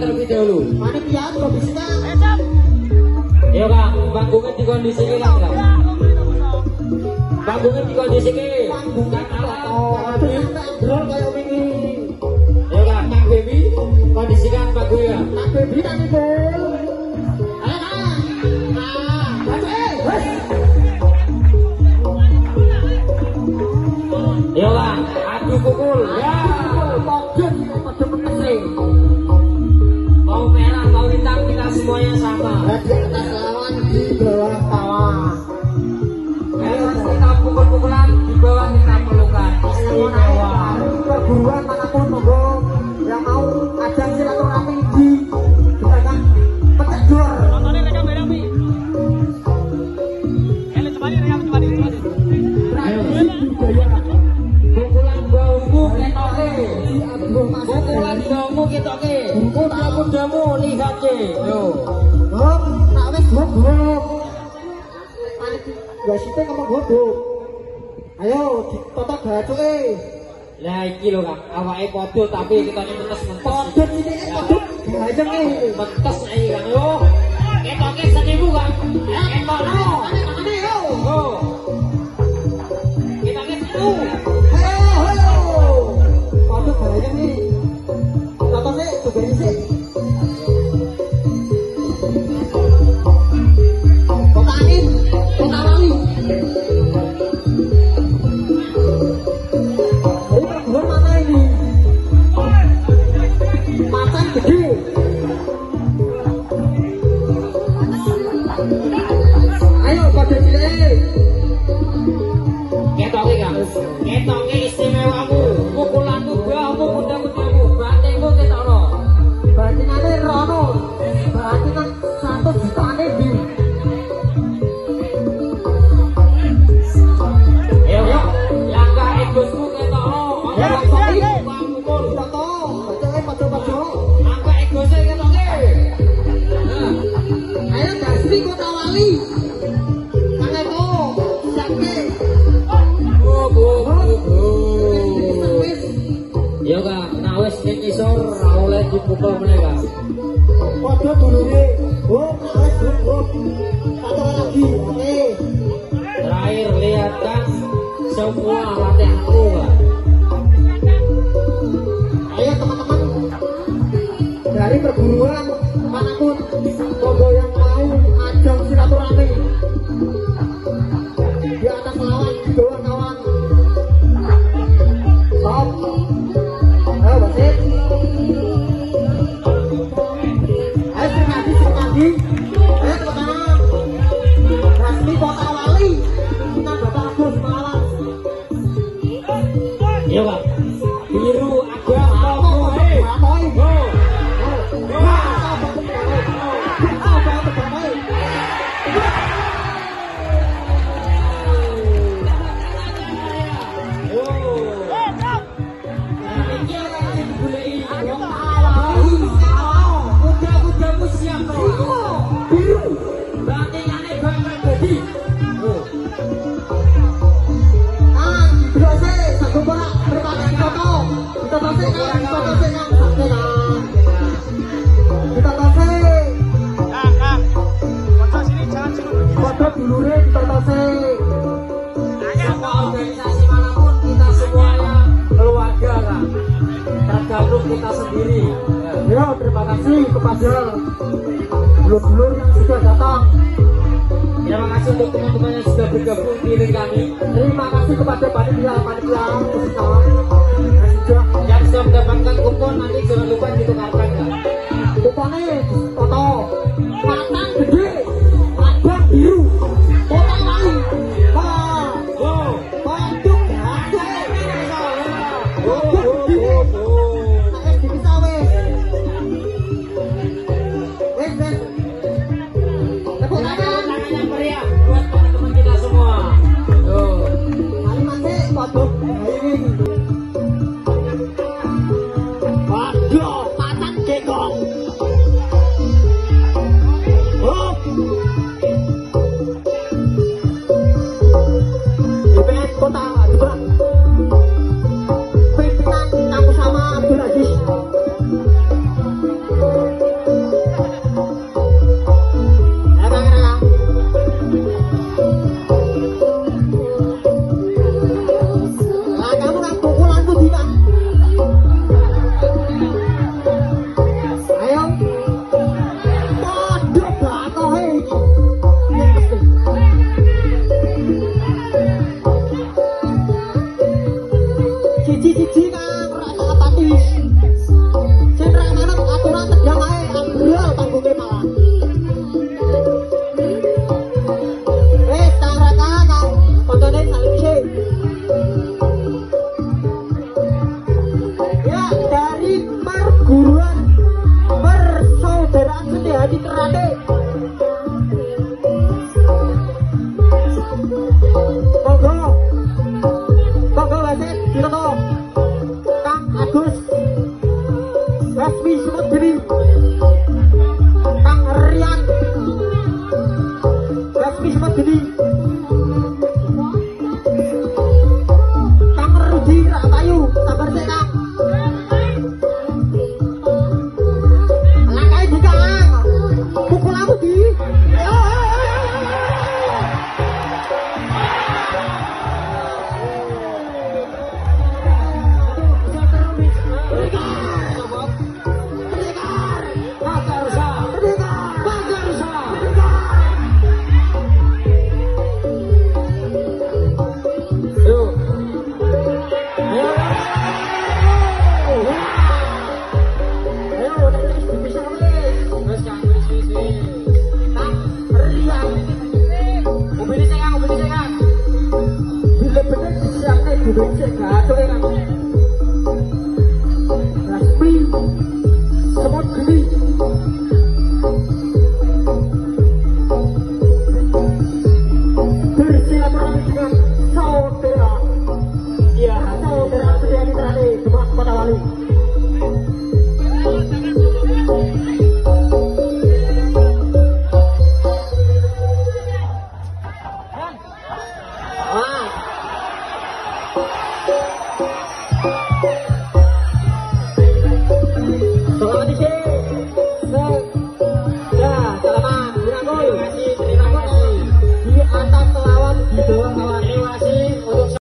terlebih dahulu. Panitia belum bisa. Ya Kang, panggungnya dikondisikan Kang. Panggungnya dikondisikan. Panggung oh, aduh, bro kayak begini. Ya Kang, Kang Baby, kondisikan panggungnya. Kang Baby tadi bro. Ya Kang, adu pukul. Ya, Pokok pedes. mau merah, mau hitam, kita semuanya sama. Di atas lawan, di bawah tawa. Kita pukul-pukulan, di bawah kita pelukan. Istimewa. Perguruan manapun monggo yang mau ajang silaturahmi di gerakan pecah jor. Nontonnya rekam berapa? Coba di. Pukulan baumu ketoke. Pukulan baumu ketoke. Kuda-kudamu lihat ke. Yo. Hop, tak wis goblok. Ya sithik ngomong goblok. Ayo ditotok gacuke. Lah iki lho Kang, awake padha tapi kita mentes-mentes. Padha sithik padha gajenge. Mentes iki Kang yo. Ketoke 1000 Kang. Ketokno. Ane yo. Oh. Ketoke 1000. Ayo. Padha gajenge. Totose juga sik. Kotanin, kotawali. Ini perguruan mana ini? Macan gede. Ayo pada cilik. Ketoke Kang. Ketoke istimewamu. Pukulanmu bahu kuda-kudamu. Batingmu ketokno. Batinane rono. Batinan 1 jutane di. Ayo Kang, langkah egosmu ketokno. Ya, Pukul pukul. Toto, baca-baca. Langkah egosnya ketoke. Nah. Ayo Dasri kota wali. Kang Eko, siapke. Wis. Ya Kang, nah wis ning isor ora oleh dipukul meneh Kang. Padha dulure. Oh, wis grup. Satu lagi. Oke. Terakhir lihat Kang semua latihanku Kang. Ayo teman-teman dari perguruan manapun monggo yang mau ajang silaturahmi di atas lawan di bawah kawan. Stop. Ayo wasit. Ayo Sri Kandi. Ayo teman-teman. Resmi kota wali. Kita Bapak Agus Malang. Ya Kang. Biru abang tokoh kuda-kudamu siap biru batingannya bakal jadi organisasi manapun kita semuanya keluarga Kang, tergantung kita sendiri. Ya, terima kasih kepada dulur-dulur yang sudah datang. Terima kasih untuk teman-teman yang sudah bergabung di link kami. Terima kasih kepada panitia Yang sudah mendapatkan kupon nanti jangan lupa ditukarkan Kang. kuponnya foto matang gede, abang biru, kota wali. Wow. Bandung ada. Tangannya meriah buat teman-teman kita semua. Tuh. Waduh, patat gekong. IPS Kota Jepang. Pimpinan siji kang rasa apatis. Sendra manut aturan tegang ae ambrol panggunge malah. Kang Raka kang koncone saling sih. Ya dari perguruan persaudaraan Seni Hadi Terate. Monggo wasit direko Kang Agus Resmi Sumedri, Kang Rian Resmi Sumedri, Kang Rudi Rapayu, sabar sih Kang. Langkai di Kang, pukul aku di. Bersilaturahmi